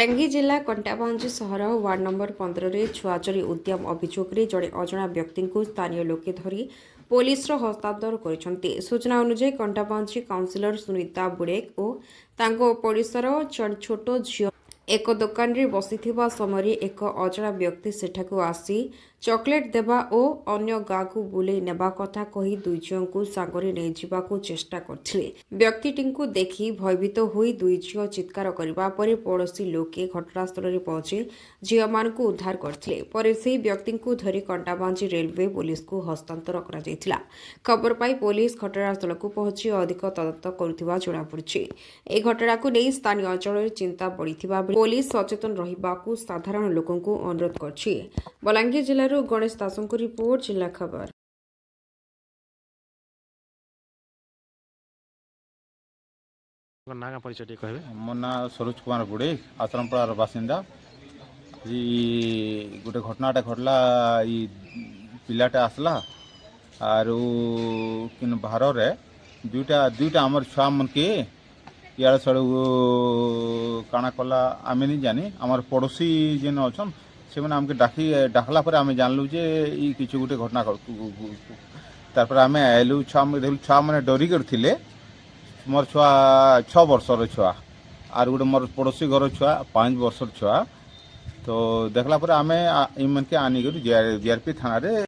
बलांगीर जिला कंटाबांजी सहर ward number 15 रे छुआ चोरी उद्यम अभियोग रे जड़े अजणा व्यक्ति को स्थानीय लोके धरी पुलिस हस्तांतर कर सूचना अनुसार कंटाबांजी काउंसिलर सुनीता बुड़ेक और तांको पड़ोसर छोट झील एक दुकान रे बसिथिबा समय एक अजणा व्यक्ति सेठाकू आसी चॉकलेट देबा और अन्य गाँ को बुले नेबा कथा कही दुई झील को सांगरे नहीं जिबाकू चेष्टा करथिले। व्यक्तिटिंकु देखि भयभीत होई दुई झील चित्कार करबा परे पड़ोसी लोके घटनास्थल रे पहुंची झील मानकू उद्धार करथिले। परे सेही व्यक्तिंकु धरी कंटाबांजी रेलवे पुलिस को हस्तांतर करा जायतिला। खबर पाई पुलिस घटनास्थल को पहुंची अधिक तदंत करुथिबा जणा पड़िछि। ए घटना को नहीं स्थानीय अंचल रे चिंता बढ़िथिबा पुलिस सचेतन रहिबाकू साधारण लोकंकू अनुरोध करछि। बलांगीर जिला गणेश दासों को रिपोर्ट जिला खबर। ना परिचय टी कहबे। मो ना सरोज कुमार बुड़े आश्रमपड़ार बासिंदा। गोटे घटनाटा घटला पिलाटे आसला आर किन बाहर रे दुईटा आमर छुआ मन के इे सड़ू काना कला आमे नहीं जानी आमर पड़ोसी जेन अच्छन से मैंने आमके डाकला पर आम जानलु जे किसी गोटे घटना तार आम आलु छुआ मैंने डरिक थे। मोर छुआ 6 वर्षर छुआ आर गोटे मोर पड़ोसी घर छुआ 5 वर्षर छुआ तो देखला पर आम इन के आनिक जीआरपी थाना रे